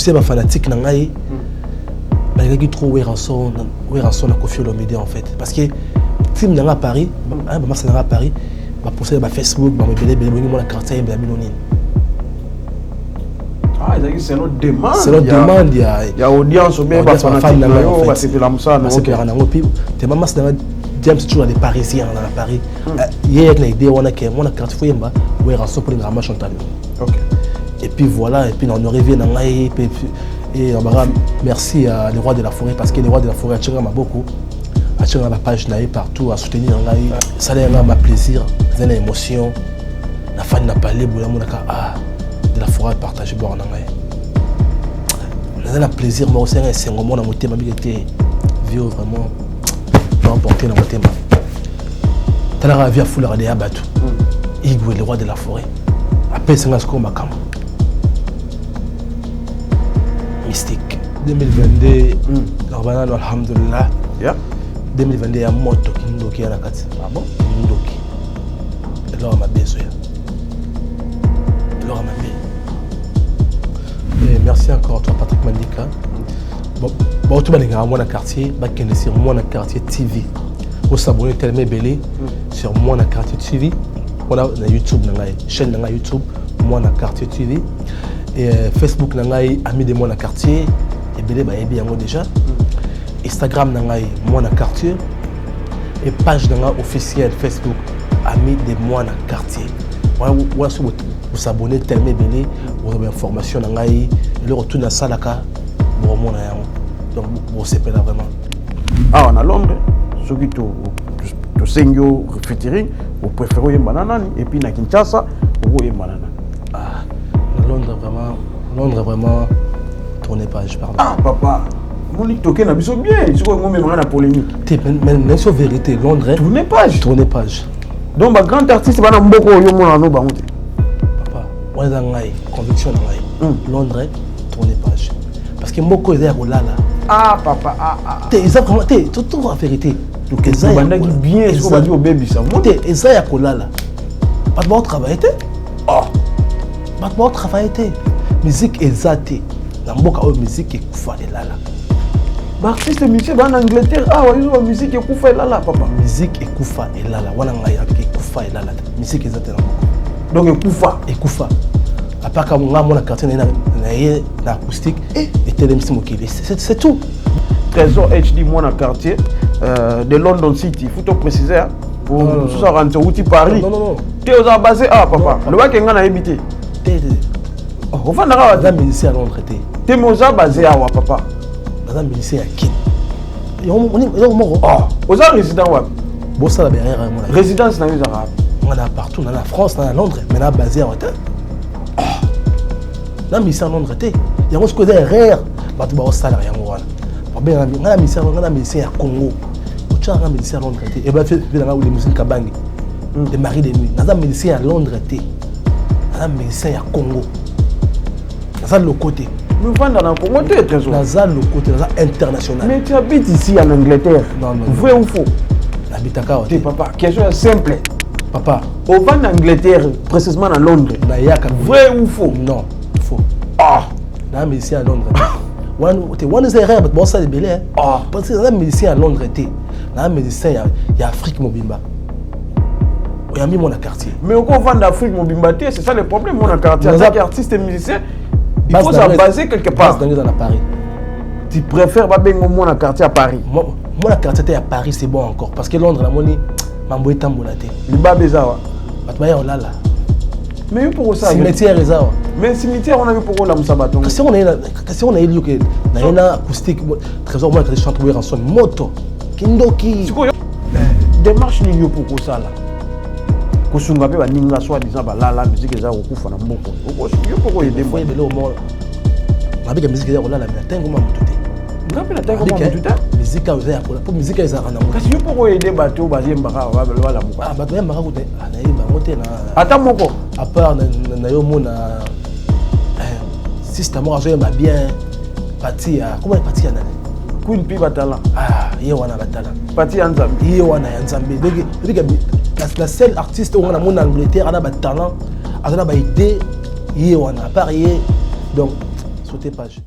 poussé ma fanatique na ngai balaki trop Weranson na Koffi Olomide en fait parce que team na Paris ba marché na Paris ba poussé ba Facebook ba me belé bongi mo na quartier ba minonine. Ah, c'est notre demande. C'est notre demande, il y a audience ou bien ba fanatique na yo ba c'est la musa na OK na ngopi te mama c'est James toujours les Parisiens dans Paris. Hier la idée on a que mon quartier faut yemba Weranson pour une rama chantal. OK. Et puis voilà, et puis on arrive dans ngai et on va merci à les rois de la forêt parce que les rois de la forêt a beaucoup a ma page naïe partout à soutenir ngai ça a ma plaisir, c'est une émotion. La fan n'a pas les boula monaka de la forêt partager bord ngai. On a un plaisir moi aussi c'est un moment dans mon thème était vieux vraiment emporté dans mon thème. T'as la vie à fouler à Abatu. Il les rois de la forêt. Après c'est un score macam. Mystique. 2022, normalement, alhamdulillah. 2022, il y a moto qui nous doki à la carte. Ah bon? Nous doki. Alors, ma besoin. Alors, ma besoin. Merci encore à toi, Patrick Mandika. Bon, tout le monde est dans mon quartier. Bakende sur mon quartier TV. Au s'abonner tellement belé sur mon quartier TV. On a YouTube, chaîne YouTube, mon quartier TV. Et Facebook nangai ami de mon quartier et belé ba bien déjà Instagram nangai mon quartier et page nangai officielle Facebook ami de mon quartier voilà sur vous s'abonner tellement belé vous avez information nangai le retour na salaka bon mon donc vous c'est pas vraiment on a Londres ce qui to sengyo featuring vous préférez banana et puis na Kinshasa vous banana Londres vraiment tourner page pardon. Ah papa, mon toqué n'a bien, je crois que moi la polémique. Mais c'est vérité Londres tourner page. Donc ma grand artiste va na mboko yo mona no bango. Papa, on est dans ngai conviction ngai. Londres tourner page. Parce que mboko est là là. Ah papa, ils ont comment tout en vérité. Donc ils ont bien, je crois au baby ça. Ils ya kolala. Pas de bon travail était. Pas de bon travail était. Musique exatée. La musique est koufa et lala. Artiste monsieur en Angleterre, ils ont musique est koufa et lala papa. Musique est koufa et lala. Wana ngai avec koufa et lala. Musique exatée na donc koufa et koufa. À part quand mon quartier na acoustique et télémis mokili. C'est tout. Trésor HD mon quartier de London City. Faut te préciser pour ça rentrer outil Paris. Non. Tu es basé papa. Le bac est habité. On va dans le ministère à Londres. Tu es basé à papa. Dans le ministère à Kin. Vous êtes résident où? Bon, ça, la résidence dans les Arabes. On a partout, dans la France, dans Londres, mais là, basé à Londres. Dans le ministère à Londres, il y a un côté rare. Tu vas au salaire. Il y a un ministère à Congo. Tu as un ministère à Londres. Et bien, il y a les musiciens Kabangi. Les maris de nuit. Dans le ministère à Londres. Dans le ministère à Congo. Dans le côté. Nous vendons dans le Congo, tu es trésor. Dans le côté, dans international. Mais tu habites ici en Angleterre. Non. Vrai ou faux? J'habite à Kao. Papa, question simple. Papa. Au vent d'Angleterre, précisément à Londres. Vrai ou faux? Non, faux. Dans le ministère à Londres. One is a rare, but bossa de belé. Parce que dans le ministère à Londres, dans le ministère, il y a Afrique Mobimba. Il y a mis mon quartier. Mais au vent d'Afrique Mobimba, c'est ça le problème, mon quartier. En tant qu'artiste et musicien, il faut se baser quelque part. Dans Paris. Tu préfères pas bien mon quartier à Paris? Mon quartier à Paris, c'est bon encore. Parce que Londres, la monnaie, mambo est tambolate. Le babezawa. Là. Mais pour ça. Cimetière est ça. Mais cimetière, on a vu pour la Moussabaton. Si on a eu lieu, on a une acoustique, trésor, moi, quand je chante Weranson, moto, kindoki. Démarche ligne pour ça là. Kusunga pe ba ninga soit disant ba la musique eza okufa na mboko. Yo poko aider moi. Foi belo mo. Mabika musique eza kolala mais tango ma mututé. Ngapi na tango ma mututé? Musique eza ya kola. Pour musique eza kana mo. Kasi yo poko aider bato ba yembaka ba belo la mo. Bato yembaka ko te. Na yemba ngote na. Ata moko. À part na yo mona système moi yemba bien parti à comment parti à nani? Queen Pi batala. Ye wana batala. Parti ya Nzambe. Ye wana ya Nzambe. Donc la seule artiste au monde en Angleterre a un talent, a une idée, il y a un appareil, donc sautez page.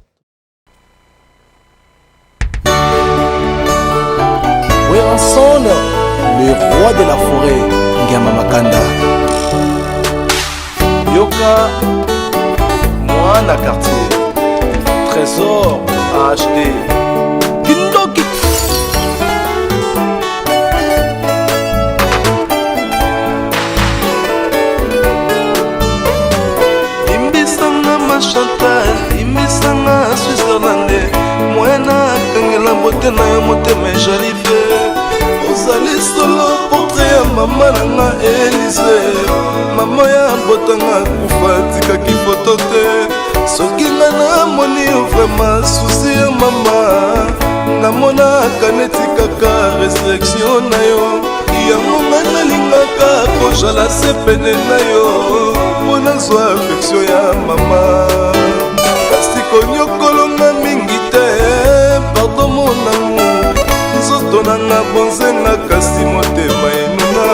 Samson, le roi de la forêt, Ngama Makanda. Yoka, moi na quartier, trésor HD. Kindoki. Imbisanga ma Chantal, imbisanga Switzerlandais. Moena kangela bote na yo motema jalife. Ozali solo portrait ya mama nanga Elise. Mama ya botanga kufa tikaki foto te. Soki nga namoni yo vraiment souci ya mama. Namonaka neti kaka restriction na yo. Yango nga nalingaka kozala se pene na yo. Mpo nazwa affection ya mama. Kasi konyokolonga mingi te. Pardon mon amour. Nzoto nanga bonzenga kasi motema enunga.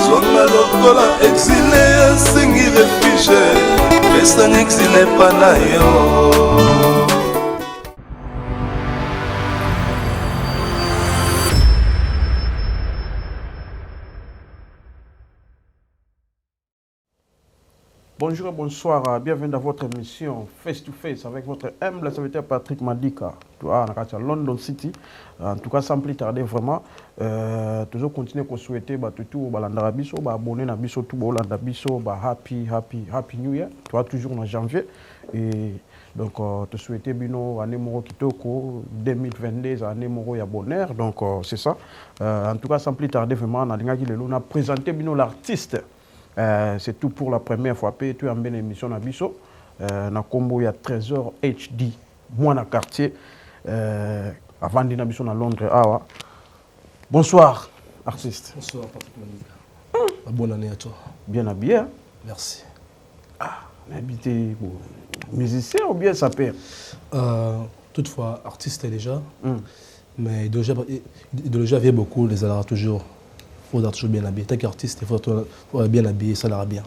Zonga lokola exilé asengi refuge. Pesa n'exilé pa na yo. Bonjour et bonsoir, bienvenue dans votre émission Face to Face avec votre humble serviteur Patrick Mandika. Toi, on est à London City. En tout cas, sans plus tarder, vraiment, toujours continuer à souhaiter tout le biso, abonner na biso, tout le biso, happy New Year. Toi, toujours en janvier. Et donc, te souhaiter bino année moro kitoko 2022 année moro ya bonheur. Donc, c'est ça. En tout cas, sans plus tarder, vraiment, on a présenté bino l'artiste. C'est tout pour la première fois. Tu as une émission na biso. Na combo ya Trésor HD. Moi na quartier. Avant de nabiso na Londres. Awa. Bonsoir, artiste. Bonsoir, Patrick Mandika. Bonne année à toi. Bien habillé. Hein? Merci. Ah, habité musicien ou bien sapeur? Toutefois, artiste déjà. Mais idéologie vient beaucoup, les alara toujours. Il faut toujours bien habillé. Tant qu'artiste, il faut bien habillé, ça l'ira bien.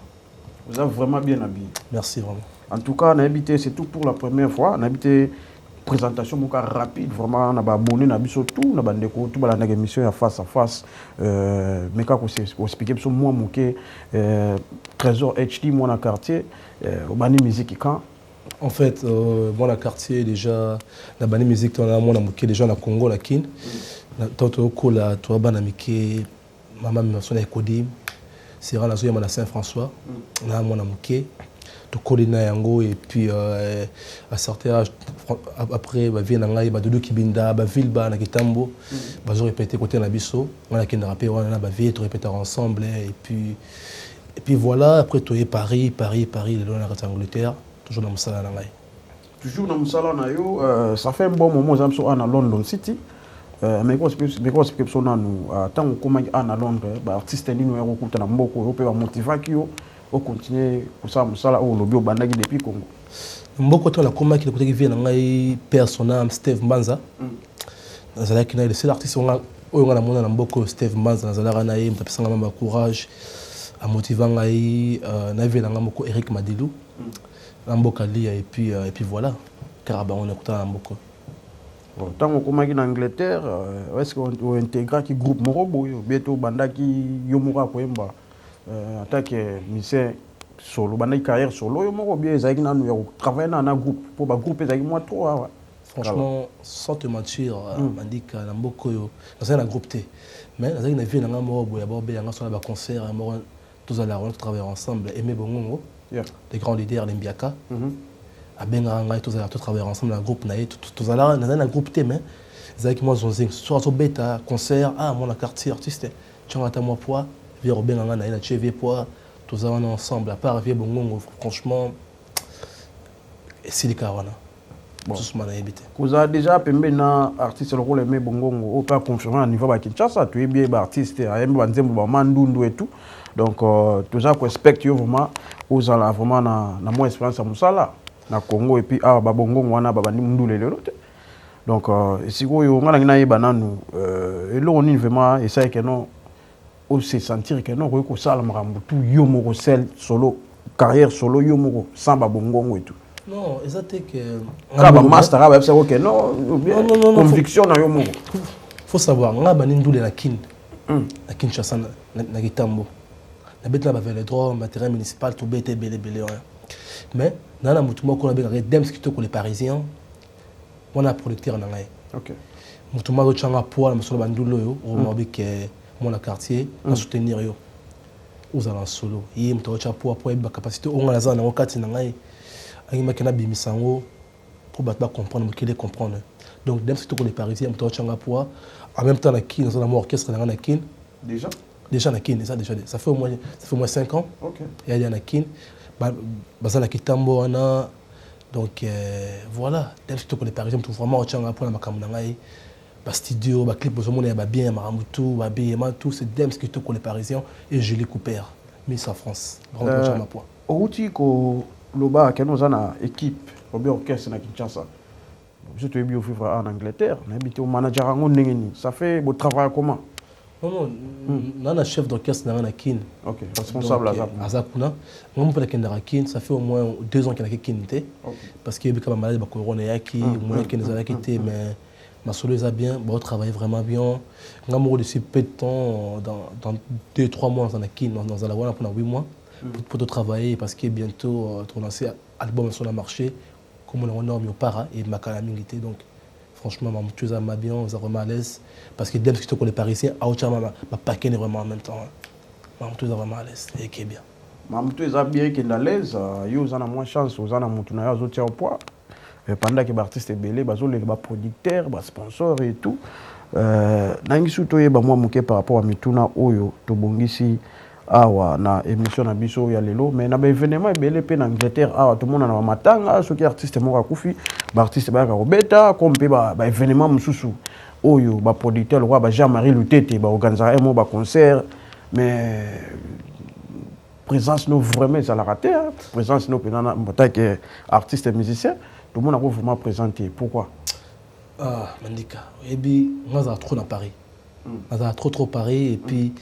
Vous êtes vraiment bien habillé. Merci vraiment. En tout cas, on a habité, c'est tout pour la première fois. On a habité présentation rapide, vraiment, on a abonné, on a tout, on a tout, on a émission face à face. Mais quand on explique sur moi, Trésor HD, moi, dans le quartier, on a musique quand? En fait, moi, dans le quartier, déjà, la banni musique, on a moi, déjà dans le Congo, la Kin. Tant que la toi, banamike. Maman me sonne avec Kodim, c'est rare la zone de Saint-François, on a mon amouké, tout collé na yango et puis à sortir après bah vient nanga bah dodo kibinda bah ville bah na kitambo bah je répété côté na biso on a qui n'a rappelé on a bah vie tout répéter ensemble et puis voilà après tu es Paris le long de la Angleterre toujours dans Moussala nanga. Toujours dans Moussala na yo ça fait un bon moment j'aime so à London City. Mais quand c'est que nous tant qu'on à Londres artiste ni nous écouter na mboko on peut motiver qui au continuer pour ça musala au lobby au bandagi depuis Congo mboko to na koma qui écouter qui vient ngai personnel Steve Mbanza nazala qui na c'est l'artiste on a mona na mboko Steve Mbanza nazala na ye mpesa ngama courage a motiver ngai na vie na ngamo Eric Madilou na mboka lia et puis voilà car on écouter na mboko. Tant qu'on commence en Angleterre, est-ce qu'on intègre qui groupe Morobo, bientôt Bandaki Yomura Koemba, en tant que musicien solo, Bandaki carrière solo, Yomoro bien, ils ont travaillé dans un groupe, pour un groupe, ils ont moins trop. Franchement, sans te mentir, Mandika, dans un groupe T. Mais dans une vie, dans un Morobo, il y a un concert, tous allons travailler ensemble, aimer Bongo, les grands leaders, les Mbiaka. Abenga tous allons travailler ensemble dans un groupe naïe tous allons dans un groupe thème zaki moi zonzing soit au bêta concert mon quartier artiste tu as moi poids viens Benga naïe na cheveux poids tous allons ensemble à part vieux bongo franchement c'est les carones tous manayebité vous avez déjà pembe na artiste le rôle aimé bongo au pas confirmé à niveau ba Kinshasa tu es bien artiste aimé banzembo ba mandundu et tout donc tous ça respecte vraiment aux allons vraiment na moins expérience à musala na Congo et puis babongo wana babandi mundule lelo te donc siko yo ngala ngina yeba nanu elo oni vraiment essayer que non au se sentir que non ko sala makambo tout yo moko sel solo carrière solo yo moko sans babongo et tout non exactement que ka ba master ka ba que non conviction na yo moko faut savoir nga banindule na kin na Kinshasa na Gitambo na betla ba vélodrome ba terrain municipal tout bête belé mais na mutu moko na benga Dems Kitoko les Parisiens on a producteur na ngai OK mutu moko changa poa na solo bandulo yo o mobike mon quartier à soutenir yo aux allant solo yi mutu cha poa ba capacité on a za na okati na ngai angi makena bimisango pour ba comprendre qu'il comprendre donc Dems Kitoko les Parisiens mutu changa poa en même temps na kin dans un orchestre na kin déjà na kin ça fait au moins 5 ans OK il y a na kin bazala kitambo wana donc voilà Dems Kitoko les Parisiens tout vraiment changa poa na makambo na ngai ba studio ba clip bozo mona ba bien maramutu ba bien tout c'est Dems Kitoko les Parisiens et Julie Cooper Miss France vraiment changa poa outi ko loba keno zana équipe au bien orchestre na Kinshasa. Je te bien vivre en Angleterre, n'habite au manager en Nengeni. Ça fait beau travail comment? Non, non, chef d'orchestre na kin. OK, responsable à Zakuna. Moi pour la kendara kin, ça fait au moins 2 ans qu'il a kinité. Parce qu'il y a eu malade ba corona yaki, moi qui nous a quitté mais ma solo ça bien, bon travailler vraiment bien. Ngamour depuis peu de temps dans 2-3 mois dans la kin dans la voilà pendant 8 mois pour travailler parce qu'il bientôt ton lancé album sur le marché. Comme on a énorme au para et ma calamité donc franchement ma mutueuse m'a bien on a vraiment à l'aise parce que Dems Kitoko les Parisiens à Ochama ma paquet vraiment en même temps ma mutueuse vraiment à l'aise et qui est bien ma mutueuse bien qui est à l'aise yo zana moins chance aux ana mutuna ya zo tia au poids pendant que l'artiste est belé bazo les producteurs ba sponsor et tout nangi suto yeba moi muke par rapport à mituna oyo to bongisi awa na émission na biso ya lelo mais na ba événement ebele pe na Angleterre awa tout le monde na matanga ceux qui artiste moko akufi ba artiste ba robeta comme pe ba événement mususu oyo ba producteur le roi ba Jean-Marie Lutete ba organiser un concert mais présence nous vraiment ça l'a raté présence nous pendant en que artiste et musicien tout le monde a vraiment présenté pourquoi Mandika et puis moi ça trop dans Paris ça trop Paris et puis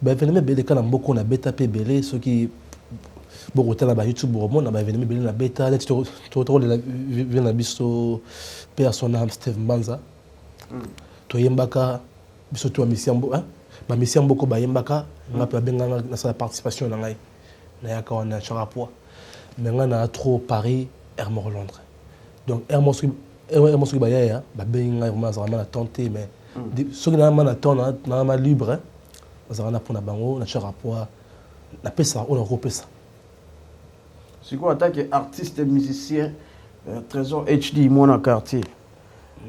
événement belé kana mboko na beta pe belé ceux qui beaucoup tala ba YouTube bon na événement belé na beta to la vient na biso personnage Steve Manza to yembaka biso to misiambo ba misiambo ko ba yembaka na pe benga na sa participation na ngai na yaka wana charapoa mais ngana trop Paris Hermor Londres donc Hermor ba ya ba benga vraiment na tenter mais ceux qui na ma attendre na ma libre Azarana pour na bango na charapoa na pesa on a ça. C'est quoi attaque artiste et musicien Trésor HD mon quartier.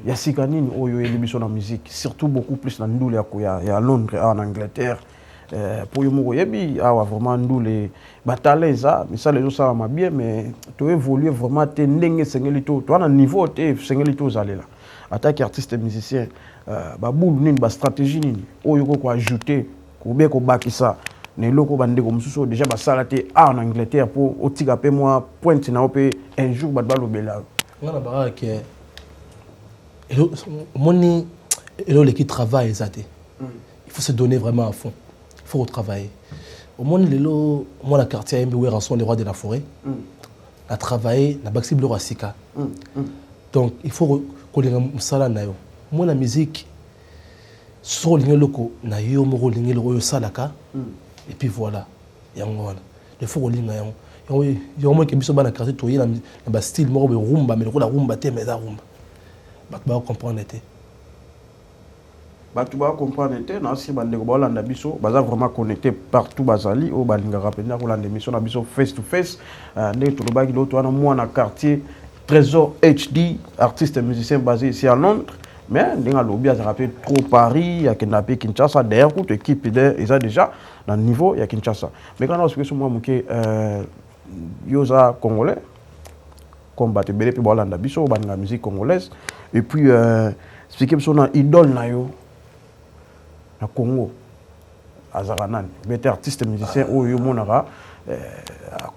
Ya sikanini oyo émission na musique surtout beaucoup plus na ndule ya Londres en Angleterre pour yo moko yebi awa vraiment ndule bataleza mais ça les autres ça m'a bien mais to évoluer vraiment te ndenge sengeli to na niveau te sengeli to zalela. Attaque artiste et musicien ba boule nini ba stratégie nini oyo ko ajouter ou bien qu'on bâtit ça les locaux bandés comme ça déjà bah ça là en Angleterre pour au tiga pe moi pointe na op un jour bah le bela on a barra que moni et l'équipe travaille ça il faut se donner vraiment à fond il faut travailler au monde les lots moi la quartier MB rançon les rois de la forêt a travaillé na baxi bleu rasika donc il faut qu'on les sala na yo moi la musique sur les locaux na yo moro lingi le royo salaka et puis voilà yango wana le faut linga yango mo ke biso bana quartier to yela na ba style moro be rumba mais la rumba te mais la rumba ba comprendre te ba tu ba comprendre te na si bande ko balanda biso baza vraiment connecté partout bazali o balinga rapenda ko landa émission na biso face to face ndé to lobaki lo to wana moi na quartier Trésor HD artiste et musicien basé ici à Londres. Mais ndinga lobby a rappelé trop Paris, ya Kinapé Kinshasa d'ailleurs toute équipe ils a déjà dans le niveau ya Kinshasa. Mais quand on se fait moi muké yoza congolais combattre belé puis bolanda biso banga musique congolaise et puis expliquer son idole na yo na Congo azaranan bête artiste musicien oyo monaka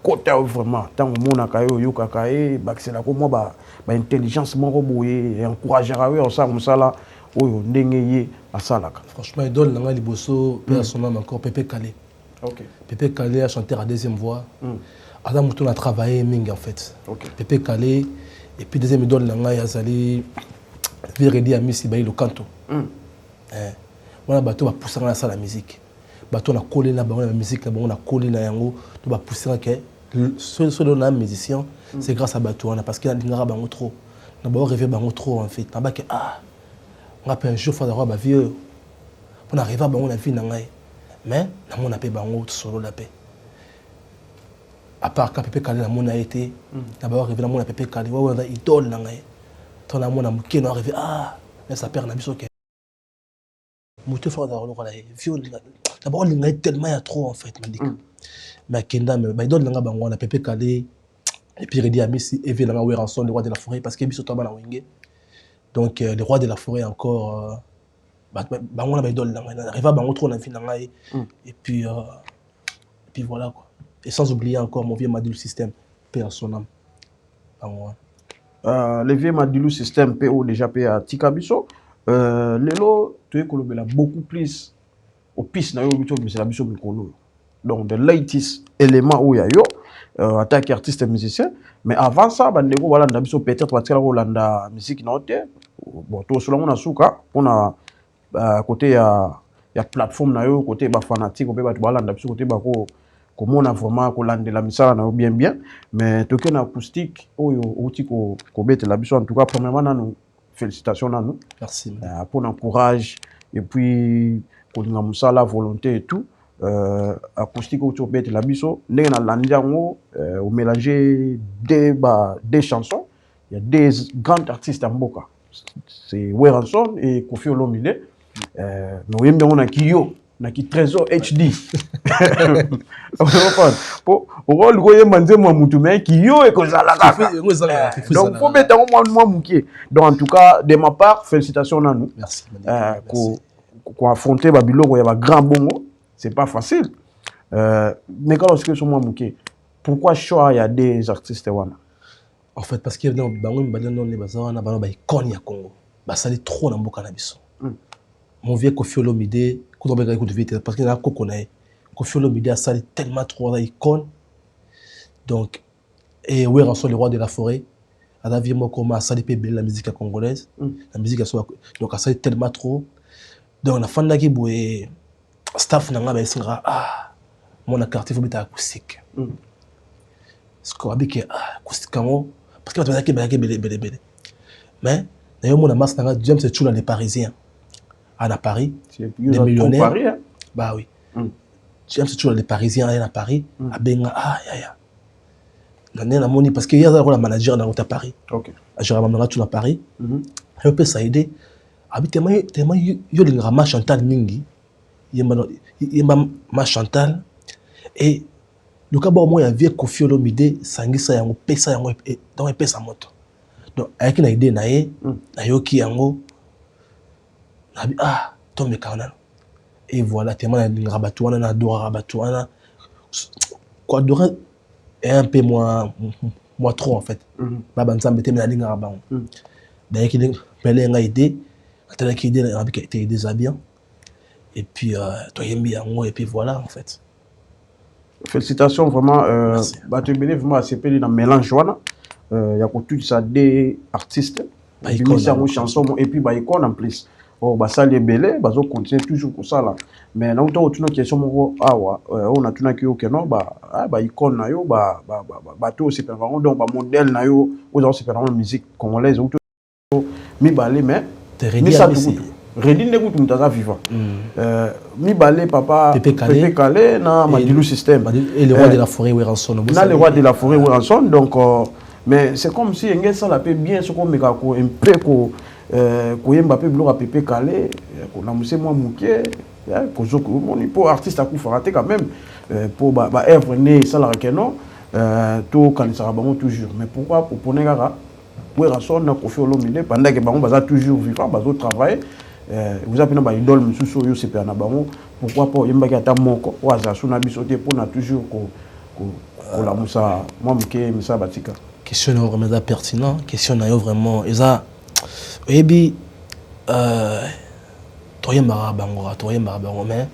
côté vraiment tant monaka yo kakae baxela ko moi ba intelligence moko boye encourager awe ça comme ça là oyo ndenge ye asalaka franchement idole nanga liboso personnellement encore Pépé Calé. OK Pépé Calé a chanté à deuxième voix Adam Mouton a travaillé ming en fait Pépé Calé et puis deuxième idole nanga yazali Véredi Amisi Bayi le canto wana bato bapusanga na sala musique bato na collé na bango na musique na bango na collé na yango to bapusanga ke seul na musicien c'est grâce à bato wana parce que na lingara bango trop na ba rêver bango trop en fait na ba ke on a un jour fa d'avoir ba vieux on arrive à bango na vie na ngai mais na mona pe bango solo la paix à part ka pepe kale na mona été na ba rêver na mona pepe kale wa na idole na ngai to na mona muke na rêver mais ça perd na biso ke moto fort dans le vieux d'abord il y a tellement il y a trop en fait mais kenda mais ba idole na bango na pepe kale et puis Redi Amisi Eve na Weranson le roi de la forêt parce que biso to ba na wenge donc le roi de la forêt encore bango na ba idole na arrive à bango trop na vie na ngai et puis voilà quoi et sans oublier encore mon vieux Madilou système paix à son âme bango le vieux Madilou système PO déjà paix à Tikabiso lelo tu es kolobela beaucoup plus au piste na yo biso mais c'est la biso mikolo donc the latest élément où ya yo attaque artiste et musicien mais avant ça bandeko voilà na biso peut-être batikala kolanda musique na hote bon to solo na suka pona côté ya plateforme na yo côté ba fanatique ko be ba balanda biso côté ba ko komona vraiment kolandela misala na yo bien mais toke na acoustique oyo outi ko bete la biso en tout cas premièrement nanu félicitations à nous. Merci. Pour l'encourage et puis pour la volonté et tout. Acoustique autour de la biso. Nous avons mélangé des chansons. Il y a des grands artistes à Mboka. C'est Weranson et Kofi Olomide. Nous avons Kiyo. Naki Trésor HD. Pour rôle goye manze moi mutume qui yo et que ça la donc faut mettre moi mouké donc en tout cas de ma part félicitations à nous. Merci. Qu'on affronter Babylone il y a un grand bongo c'est pas facile mais quand lorsque sur moi mouké pourquoi choix il y a des artistes wana en fait parce que dans bango mbadano les bazana bana ba icône ya Congo ba sali trop na mboka na biso mon vieux Kofi Olomide parce qu'il y a un coconut. Kofi Olomide a sali tellement trop d'icônes. Donc, et Weranson, le roi de la forêt, à la vie, moi, comment a sali la musique congolaise. La musique, donc, a sali tellement trop. Donc, on a fait un peu de staff, mon quartier, il faut mettre acoustique. Parce qu'on a dit que acoustique, parce qu'il y a des mais, d'ailleurs, mon amasse, James, c'est toujours les Parisiens. À Paris, des millionnaires. Paris, hein? Bah oui. J'aime toujours les Parisiens à Paris. À Benga, parce qu'il y a un manager dans Paris. Ok. Je ramènerai tout à Paris. Je peux ça aider. Tellement il y a ma Chantal Mingi. Il y a ma Chantal. Et le cas où il y a vieux Kofi Olomide, Sangisa Yango, Pesa Yango, donc il pèse sa moto. Donc, avec une idée, Nayoki Yango. Tombe Kanan. Et voilà, tellement de rabatouana, d'ora rabatouana. Quoi, d'ora est un peu moins trop en fait. Baba Nzambe était la ligne rabat. D'ailleurs, qu'il est une idée, attendant qu'il était déjà bien. Et puis, toi, il y a et puis voilà en fait. Félicitations vraiment. Tu es vraiment assez pédé dans le mélange. Il y a tout ça des artistes. Des chansons et puis icône en plus. Oh, bah ça les belé, bah on continue toujours pour ça là. Mais là on a une question on a tout na ki non bah icône na yo bah tout c'est pas vraiment donc bah modèle na yo on c'est pas vraiment musique congolaise ou mi balé mais mi ça tout Redi ne goûte mutaza vivant. Mi balé papa Pepe Calé na Madilou système et le roi de la forêt Weranson. Na le roi de la forêt Weranson donc mais c'est comme si ngé ça la peut bien ce qu'on meka ko un peu ko koyemba pe biloko Pepe Calé na musé moi muké kozoko moni pour artiste à coup faraté quand même pour ba œuvre né ça la rekeno to kanisa bango toujours mais pourquoi pour poner kaka Weranson na Kofi Olomide pendant que bango baza toujours vivant bazo travailler vous appelez ba idole mususu yo c'est na bango pourquoi pas yemba ki ata moko waza suna bisoté pour na toujours ko la musa moi muké misa batika question vraiment pertinent question na yo vraiment eza ebi toyemba bango mais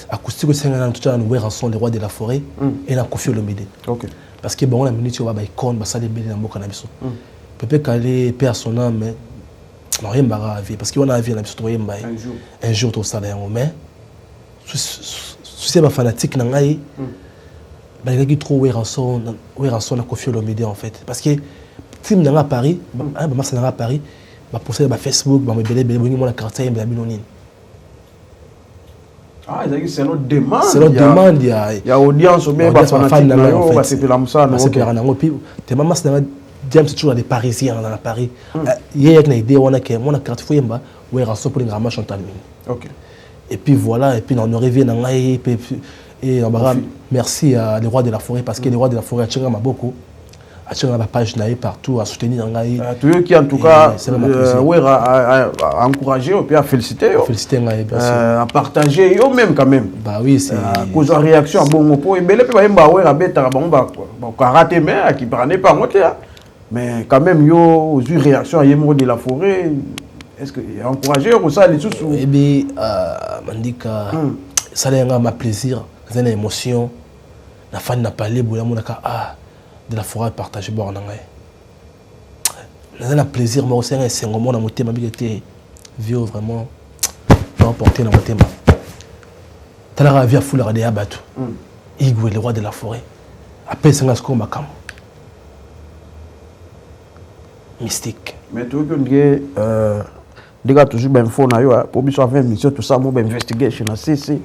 acoustique senga na tout à Weranson le roi de la forêt et na Kofi Olomide. OK. Parce que bon la minute va ba icône ba ça les belé na mboka na biso. Pepe Calé paix à son âme mais non yemba ka vie parce qu'on a vie na biso to yemba un jour to sala yango mais c'est ma fanatique na ngai ba ngaki trop wera son na Koffi Olomide en fait parce que team na Paris ba massa na Paris ba poster ba Facebook ba me belé bongi mon quartier ba binonine. Ah, c'est notre demande. C'est notre demande. Il y a audience, bien, fanatique, c'est pour l'amsa. C'est pour l'amsa. Tes mamans, c'est James toujours des Parisiens dans la Paris. Il y a une idée, on a que mon carte fouemba, où est rassort pour les grammages chantal. Ok. Et puis voilà, et puis on revient dans l'aïe, et merci à les rois de la forêt, parce que les rois de la forêt, à Tchenga m'a beaucoup. À Tchenga ma page naïe partout, à soutenir dans l'aïe. Tous ceux qui, en tout cas, à encourager, et puis à féliciter. Féliciter l'aïe, bien sûr. À partager, eux même quand même. Bah oui, c'est. Cause en réaction à bon repos, et bien, les gens qui ont été karaté, mais qui prennent pas monter. Mais quand même, yo, aux yeux réaction à Yémo de la forêt, est-ce que encourager ou ça les sous? Eh bien, Mandika, ça a ma plaisir, ça a une émotion. La fan n'a pas libre, de la forêt partagée bord en anglais. Ça a plaisir, mais aussi c'est un moment dans mon thème, qui était vieux vraiment, pas emporté dans mon thème. T'as la vie à foule à des abattus. Igwe, le roi de la forêt. Après, c'est un asco macam. Mystique. Mais tu veux que les gars toujours ben faux na yo pour biso faire mission tout ça mon investigation na CC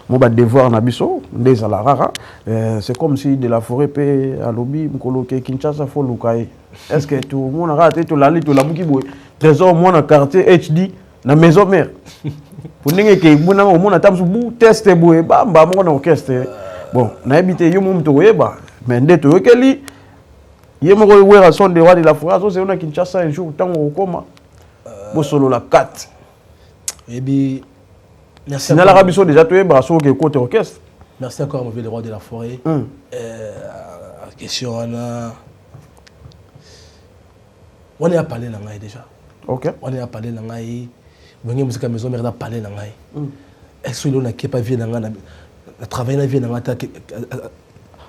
mon devoir na biso des ala rara c'est comme si de la forêt pe à lobby mkoloke Kinshasa fo lukai est-ce que tout mon raté tout la lit tout la buki boy trésor mon na quartier HD na maison mère pour ninge ke buna mo na tamsu bu test boy ba mo na orchestre bon na habité yo mom to yeba mais ndeto yo keli yemo ko wera son de roi de la forêt c'est on a Kinshasa un jour tant au coma bo solo la 4 et bien merci na la rabiso déjà to yeba so ke côté orchestre merci encore mon vieux le roi de la forêt question on est à parler là déjà OK on est à parler là ngai bongi musique maison mère da parler là ngai est-ce que on pas vie là ngai na travailler na vie là ngai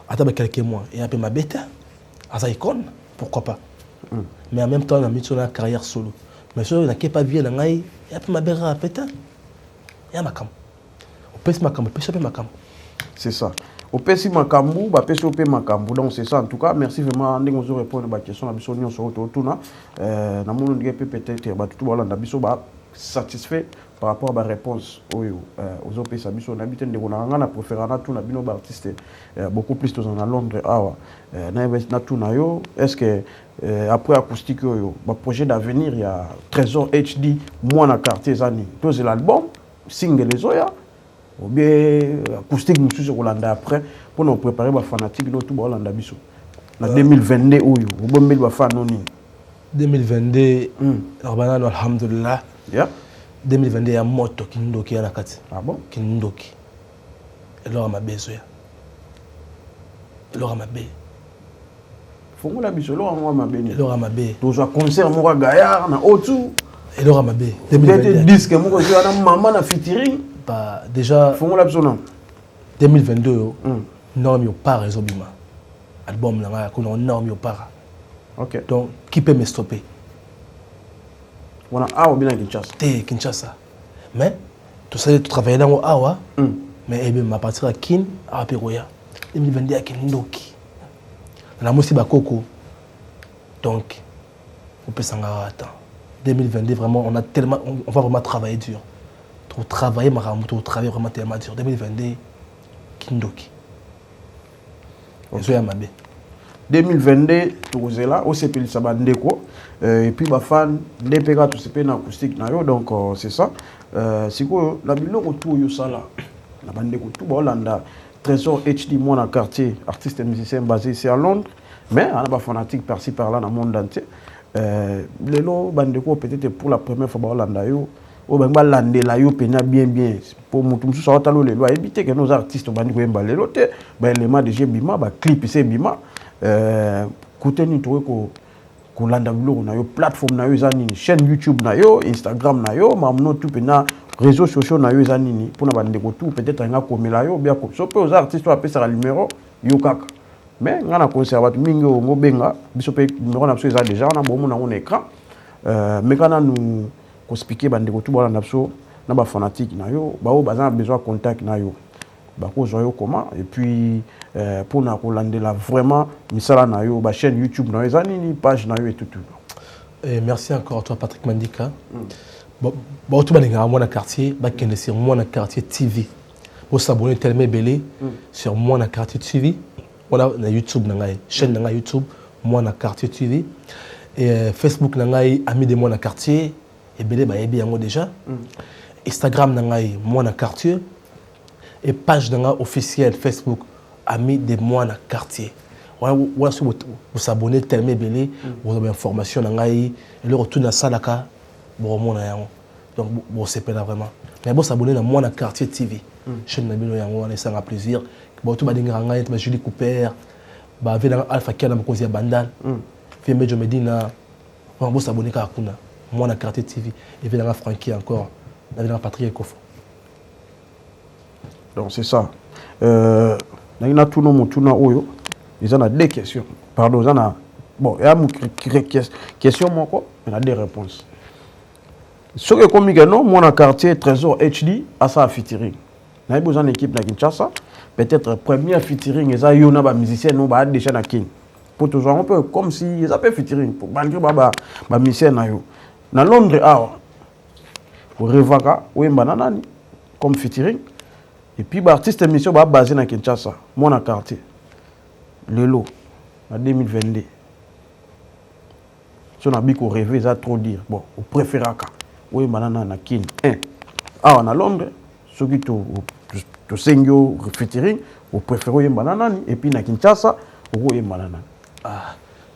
ata quelques mois et après ma bête à icône, pourquoi pas. Mais en même temps, on a mis sur la carrière solo. Mais si on n'a pas vu, il y a pas ma berra à péter. Il y a ma cam. On peut se ma cam, on peut se ma cam. C'est ça. On peut se ma cam, on peut se ma cam. Donc c'est ça. En tout cas, merci vraiment. On nous répondre à la question. On a besoin de sur autour. Na mon on peut-être tout voilà, on a besoin satisfait par rapport à la réponse aux autres pays. On a habité on a préféré na tout na bino artiste beaucoup plus dans à Londres na na tout na yo est-ce que après acoustique yo ba projet d'avenir il y a Trésor HD moi na quartier zani tous l'album single les oya ou bien acoustique monsieur sur Hollanda après pour nous préparer ba fanatique no tout Hollanda biso na 2022 oyo bombe ba fan noni 2022 rabana alhamdulillah 2022 ya moto kindoki ya nakati. Ah bon? Kindoki. Elora mabe zoya. Elora mabe. Fongo la biso elora mabe ni. Elora mabe. Tozo concert mo Gaillard na Otu. Elora mabe. 2022 disque mo zo na maman na featuring. Bah déjà fongo la biso na 2022 norme yo para ezobima. Album na nga ko norme yo para. OK. Donc qui peut me stopper? On a bien Kinshasa. Kinshasa. Mais tout ça, tu travailles dans Awa. Mais à partir de Kin, à Péroya. 2022 à Kindoki. La musique Bakoko. Donc, on peut s'en attendre. 2022, vraiment, on va vraiment travailler dur. Pour travailler, pour travailler vraiment tellement dur. 2022, Kindoki. Okay. 2022, tout là, au CPL Sabandeko. Et puis, ma fan, les pégas, tout c'est na acoustique, donc c'est ça. C'est quoi, la biloko autour de ça là, la bande tout Hollanda, Trésor HD, moi dans quartier, artiste et musicien basé ici à Londres, mais on a pas fanatique par-ci par-là dans le monde entier. Les lots bande peut-être pour la première fois Hollanda yo, au benga landé là yo pena bien pour mon tout ça talo les lois éviter que nos artistes bande ko embalé loté, ben les ma de bima, ba clip c'est bima, côté ni trouver ko landa biloko na yo plateforme na yo zanini chaîne YouTube na yo Instagram na yo mamno tout pena réseaux sociaux na yo zanini pour na bande ko tout peut-être nga komela yo bien ko so pe aux artistes appeler ça numéro yo kaka mais nga na conservateur mingi ngo benga biso pe numéro na biso eza déjà na bomo na on écran mais quand nous expliquer bandeko tout bala napso na ba fanatique na yo ba o bazan besoin contact na yo ba ko zo yo comment et puis pour na ko landela vraiment misala na yo ba chaîne YouTube na yo ezani ni page na yo et tout. Et merci encore à toi Patrick Mandika. Bon tout balinga moi na quartier ba kende sur moi na quartier TV. Pour s'abonner tellement belé sur moi na quartier TV. On a na YouTube na ngai chaîne na YouTube moi na quartier TV et Facebook na ngai ami de moi na quartier et belé ba yebi yango déjà. Instagram na ngai moi na quartier et page na ngai officielle Facebook ami de moi na quartier. Voilà si vous s'abonnez tellement belé vous avez information na ngai et le retour na salaka bon mon na yango. Donc bon c'est pas là vraiment. Mais bon s'abonner na moi na quartier TV. Chaîne na bino yango on ça plaisir. Bon tout badinga ngai ba Julie Cooper ba vena Alpha Kia na mokozi ya Bandal. Fait Medjo Medina. Bon s'abonner ka kuna moi na quartier TV et vena Frankie encore. Na vena Patrick Ekofo. Donc c'est ça. Na ina tout no mutuna oyo. Ils ont deux questions. Pardon, ils ont bon, il y a une question moko, il y a deux réponses. Ce que comme non, moi dans quartier Trésor HD à ça featuring. Na besoin d'équipe na Kinshasa, peut-être première featuring ils a yona ba musicien non ba déjà na kin. Pour toujours un peu comme si ils appellent featuring pour malgré ba musicien na yo. Na Londres pour Revaka ou banana comme featuring et puis ba artiste émission ba basé na Kinshasa, moi dans quartier. Lelo en 2022. Si on a bien rêvé, ça trop dire. Bon, au préféré ka. Oui, banana na kin. On a Londres, ceux qui to sengyo featuring, au préféré banana et puis na Kinshasa, au banana. Ah,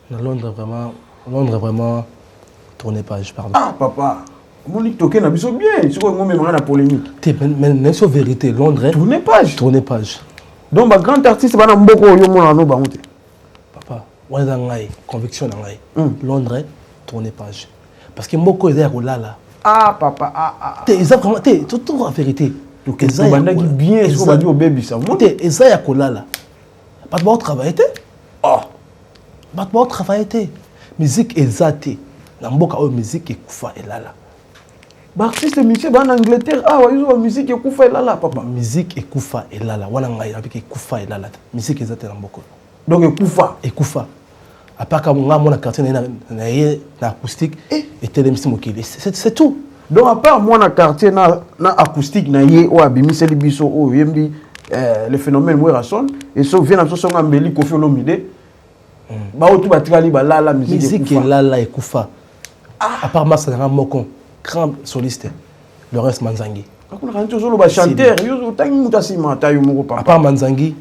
na Londres vraiment tournez page pardon. Ah papa, Monique toké na biso bien, c'est quoi même la polémique. Mais c'est vérité Londres. Tournez page. Donc, les grands artistes, ils ont beaucoup de choses. Papa, on est dans la conviction. Londres, tournez page. Parce que beaucoup de gens là. Ah, papa, Ils ont vraiment. Tout en vérité. Ils ont bien. Ils ont dit au bébé ça. Ils ont là. Pas de bon travail. Pas de bon travail. Musique exacte. Dans beaucoup de musique, il faut là. Artiste monsieur en Angleterre ils ont musique ekufa elala papa musique ekufa elala wana ngai avec ekufa elala musique ezate na mboko donc ekufa à part quand nga mona quartier na acoustique et télémisi mokili c'est tout donc à part moi na quartier na acoustique na ye o abimiseli biso o yembi le phénomène Werason et so vient na so ngambeli Koffi Olomide ba otu batikali ba la musique elala ekufa à part masa na moko grand soliste, Laurence Manzangi. Chanteur, à part Manzangi.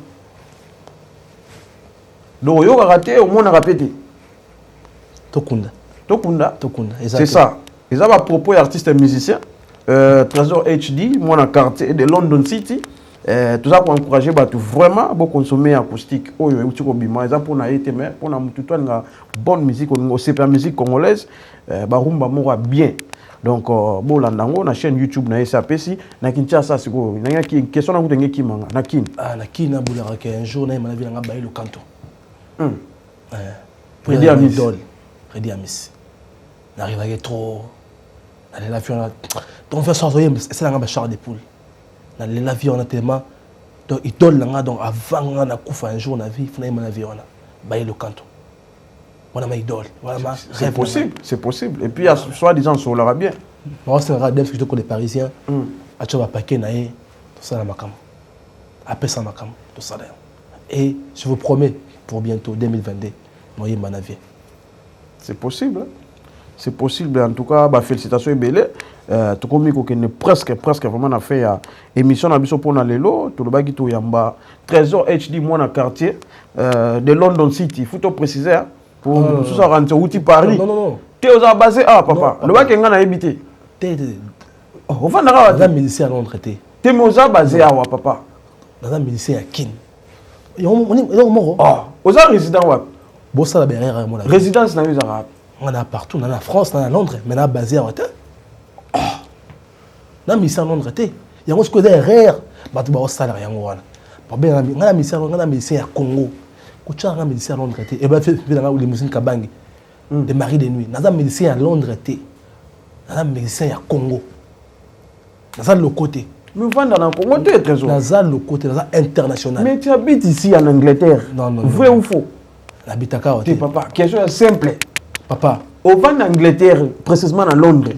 Donc, il y a raté, au moins on a répété. Tokunda. C'est ça. Ils ont à propos d'artistes et musiciens. Trésor HD, moi dans le quartier de London City. Tout ça pour encourager vraiment à consommer acoustique. Ils ont pour une bonne musique, une musique congolaise. Rumba mora bien. Donc bon landango na chaîne YouTube na SAPC na Kinshasa siko na qui question na kutengi kimanga na kin na kin na boulera que un jour na malavi nga bailo kanto Freddy Amis n'arrive trop na l'avion donc faire sortir c'est là nga char de poule na l'avion na tellement donc idole nga donc avant na kufa un jour na vie fina malavi ona bailo kanto. C'est possible. Et puis, soi-disant, ça l'aura bien. Moi, c'est un radef que je connais les Parisiens. Tu vas paquer, tout ça, après ça, tout ça. Et je vous promets, pour bientôt, 2022, moi, je vais c'est possible. C'est possible. En tout cas, félicitations et belle. Tout comme il presque vraiment fait émission à Bisso pour Nalelo, tout le bagi tout yamba. Trésor HD, moi, dans le quartier de London City. Il faut te préciser. Pour tout ça rentrer outil Paris. Non. Tu es basé papa. Le bac est en habité. On va dans un ministère à Londres. Tu es basé à papa. Dans un ministère à Kin. Aux résident Bon ça la berrière mon résidence na les arabes. On a partout, dans la France, dans Londres, mais on basé à Londres. Dans ministère à Londres. Il y a un peu derrière. Bah tu vas salaire yango wana. Pour bien dans la ministère à Congo. Kucha nga ministère à Londres et ben fait dans les musiciens kabangi de mari de nuit. Naza médecin à Londres, naza médecin à Congo. Naza le côté. Mais vous vendez en Congo, tu es trésor. Naza le côté, naza international. Mais tu habites ici en Angleterre. Non. Vrai ou faux? J'habite à Kaote. Papa, question simple. Papa. Au vend en Angleterre, précisément à Londres.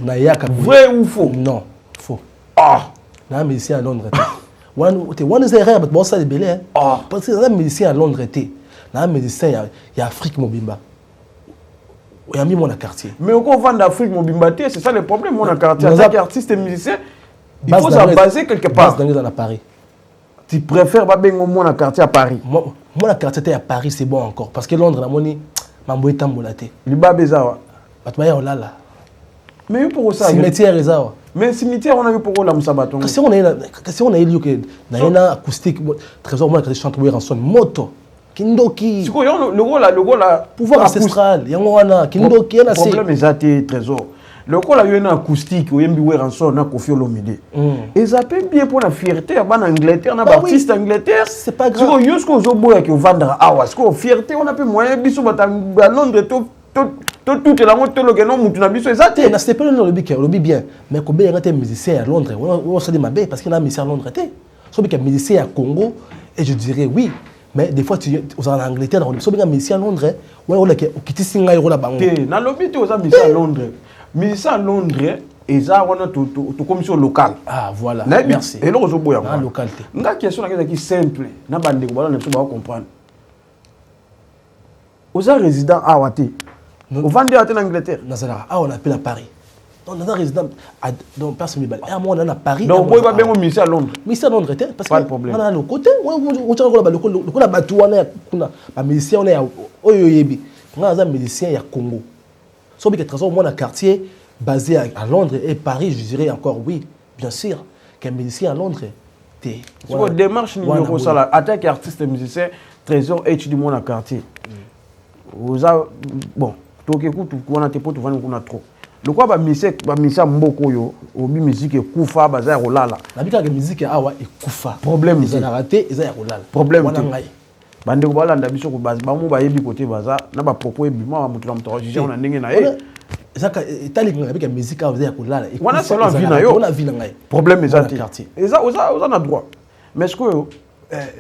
Vrai ou faux? Non, faux. Ah! Naza médecin à Londres. On est erreur, mais bon, ça est belé. Parce que naza médecin à Londres. Naza médecin, il y a Afrique Mobimba. Il y a mis mon quartier. Mais au vend d'Afrique Mobimba, c'est ça le problème, mon quartier. En tant qu'artiste et musicien, il faut se baser quelque part. Base dans Paris. Tu préfères Babengo mon quartier à Paris? Moi, mon quartier à Paris, c'est bon encore. Parce que Londres, la monnaie, mambo est tambolaté. Liba Bezawa. Batouaya olala. Mais pour ça. Cimetière Ezawa. Mais cimetière, on a vu pour la Moussabaton. Si on a eu que dans une acoustique, trésor, moi, quand je chante en moto. Kindoki. C'est quoi le rôle là. Pouvoir ancestral. Yangoana. Kindoki, le problème est trésor. Le rôle là, il y a une acoustique, il y a un son, on a Koffi Olomide. Et ça peut bien pour la fierté, en Angleterre, on a Baptiste Angleterre. C'est pas grave. Si on a un qui vendre à Awas, fierté, on a peu moyen, bisous, à Londres, tout est là, on te le nom, tu n'as pas ça. C'est pas le lobby bien. Mais quand il y a un musicien à Londres, on se dit ma bête parce qu'il y a un musicien à Londres. Sauf qu'il y a un musicien à Congo, et je dirais oui. Mais des fois, tu es en Angleterre, on a un musicien à Londres, on a qui te signe là-bas. Dans le lobby, tu as un musicien à Londres. Musicien à Londres, et ça, on a une commission locale. Ah, voilà. Merci. Et là, on a une localité. Une question qui est simple. On a comprendre. Vous êtes résident à Wate. Vous vendez à Angleterre. Ah, on appelle à Paris. Donc, on a résident à personne ne ah, moi, on est à Paris. Donc, vous pouvez bien musicien à Londres. Musicien à Londres, parce pas de problème. On a le côté, on a un musicien, on est à Oyoyebi. On a un musicien à Congo. Sauf que trésor, moi, dans un quartier basé à Londres et Paris, je dirais encore oui, bien sûr, qu'un musicien à Londres. C'est une démarche numéro ça. En tant qu'artiste et musicien, trésor HD, moi, dans un quartier. Vous avez, bon, tout écoute, on a tes potes, on a trop. Le quoi, bah, mboko yo, obi musique et koufa, bah, ça rolala. La musique est koufa. Problème, ils ont raté, ils ont rolala. Problème, bande ko balanda biso ko base ba mo ba yebi côté baza na ba propos yebi moi mutu na mutu jije on ndenge na ye ezaka etali avec la musique a ya kolala wana solo en vie na yo on vie na ngai problème ezati eza oza na droit mais est-ce que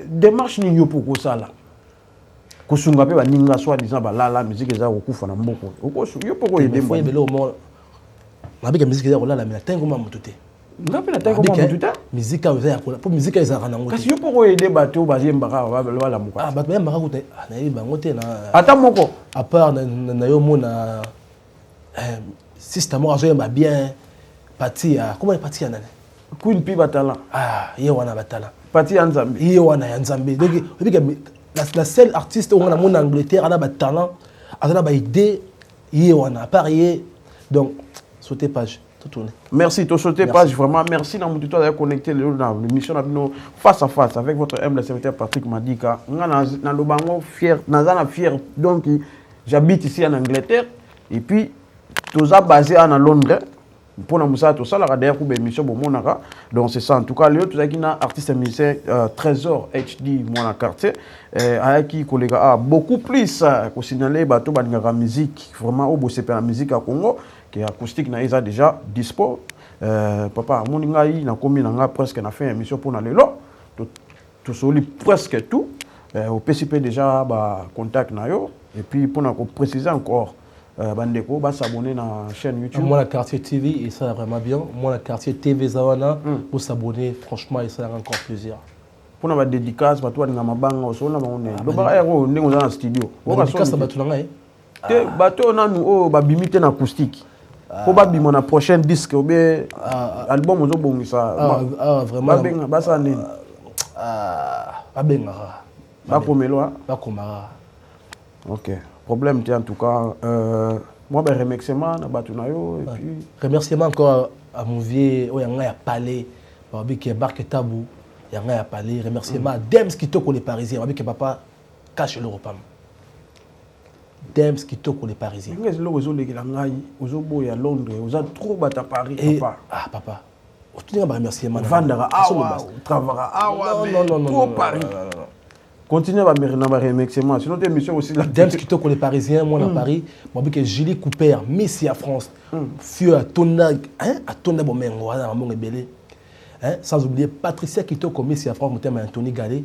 démarche ni yo pour ko sala ko sunga pe ba ninga soit disant ba la musique eza ko kufa na mboko ko yo pour ko aider moi belo mo avec la musique eza kolala mais tango ma mutu te ngapi na tango ma mutu te musique a ya kolala pour musique eza kana ngote kasi yo pour ko aider bato ba yembaka ba la muka ah bato yembaka ko na yeba ngote na ata moko à part na yo mona système azo yemba bien parti comment est parti nani Queen P batala ah ye wana batala parti ya Nzambe ye wana ya Nzambe donc la seule artiste au monde en Angleterre a ba talent a ba idée ye wana à part ye donc sautez page tout tourner. Merci, tu sautez page vraiment. Merci d'avoir connecté l'émission face à face avec votre humble serviteur Patrick Madika. Fier, donc j'habite ici en Angleterre et puis tout ça basé en Londres. Pour nous ça tout ça la derrière pour émission monaka. Donc c'est ça en tout cas le tout ça qui na artiste musicien Trésor HD mon quartier avec qui collègue a beaucoup plus ko signaler bato baningaka musique vraiment au bosser la musique à Congo qui est acoustique na isa déjà dispo papa mon ngai na komi na presque na fait émission pour na lelo tout soli presque tout au PCP déjà ba contact na yo et puis pour na préciser encore bandeko ba s'abonner na chaîne YouTube moi la quartier TV et ça vraiment bien moi la quartier TV Zawana pour s'abonner franchement et ça a encore plaisir pour na dédicace ba toi nga mabanga osona ba on do ba ero ndingo za na studio dédicace ba tu ngai te bato nanu o ba bimite na acoustique ko ba bimo na prochaine disque ou bien album ozo bongisa vraiment ba sa nini ba benga ba komelo ba komara OK problème en tout cas moi ben remerciement na bato na yo et puis remerciement encore à mon vieux oyanga ya palais babi qui embarque tabou yanga ya palais remerciement à Dems qui toko les parisiens babi que papa cache l'Europe Dems qui toko les parisiens ngezi lo ozo lekela ngai ozo boya Londres oza trop bata Paris papa ah papa otunga ba remerciement vandara awa travara awa non trop Paris Continuez à me remercier. Sinon, des émissions aussi. James Kitoko, les Parisiens, moi, à Paris. Moi, que Julie Cooper, Messi à France. Fio à Tonda, Bomengo, à mon ébélé. Sans oublier Patricia Kitoko, Messi à France, mon thème Anthony Gallet.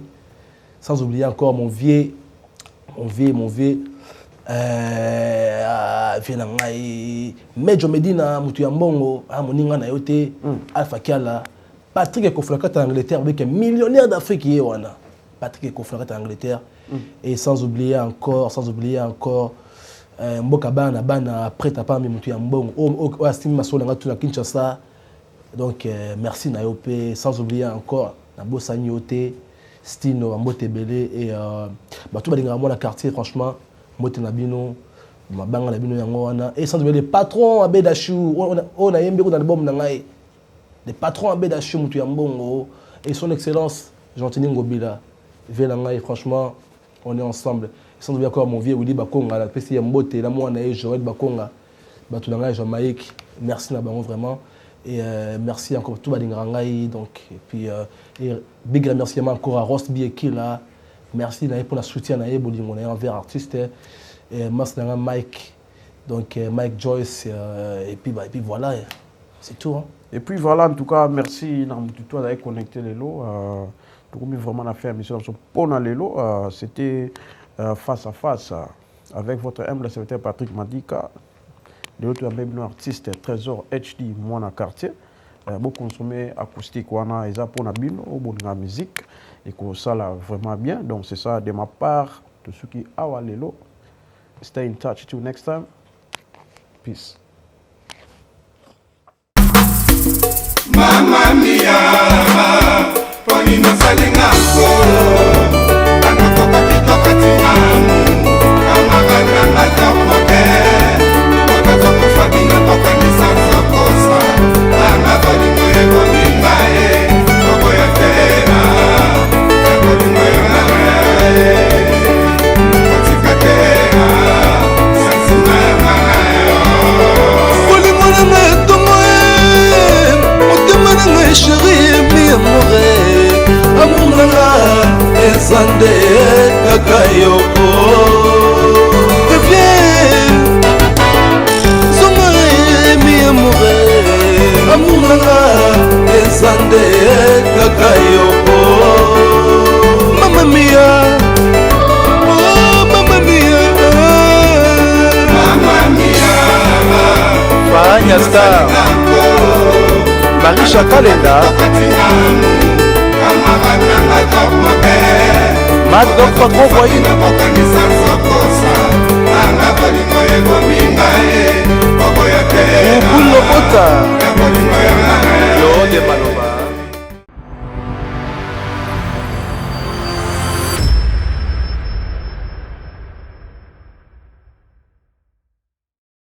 Sans oublier encore mon vieux. Medjo Medina, Moutou Yambongo, Moninga Nayote, Alpha Kiala, Patrick Ekoflakat en Angleterre, avec un millionnaire d'Afrique qui est wana. Patrick Ekoflakat en Angleterre. Et sans oublier encore, Mbokabana, Bana, prêt à pas Moutou Yambongo, au Astimi Masolanga, tout la Kinshasa. Donc, merci Nayope, sans oublier encore, Nabosa Nyote, Stino, Mbote Belé, et tout le quartier, franchement. Mote Nabino, Mabanga Nabino Yangoana, et sans oublier les patrons à Bédachou, on a yembe dans l'album Nangaï, les patrons à Bédachou, Moutou Yambongo, et son excellence, Jean-Tini Ngobila, Vélangaï, franchement, on est ensemble. Sans oublier encore mon vieux Willy Bakonga, la PC Yambote, la Moanaï, Joël Bakonga, Batou Nangaï, Jamaïque, merci Nabango vraiment, et merci encore tout Balingarangaï, donc, et puis, big remerciement encore à Rost Bieki là. Merci pour la soutien envers artistes et Mike, donc Mike Joyce et puis voilà, c'est tout. Hein. Et puis voilà, en tout cas, merci Namoututo d'avoir connecté les lots. Nous avons vraiment fait une mission pour les lots. C'était face à face avec votre humble secrétaire Patrick Madika, de l'autre artiste Trésor HD, moi dans quartier. Beaucoup consommé acoustique, wana eza pour na bino, au la musique. Et que ça là vraiment bien. Donc c'est ça de ma part, de ceux qui ont lelo. Stay in touch till next time. Peace. Mama mia, ponino salinga ko. Anatoka kitoka timamu. Kama ganga tapote. Kokazo kufabina toka nisansa kosa. Anga vali mwego mingae. Koko ya tera. Sande kakayo reviens Zoma mi amore Amuna Sande kakayo Mamma mia Oh mamma mia Mamma mia Fanya star Marisha Kalenda Madok Paco Boy, Anga Bali Moye Gominga.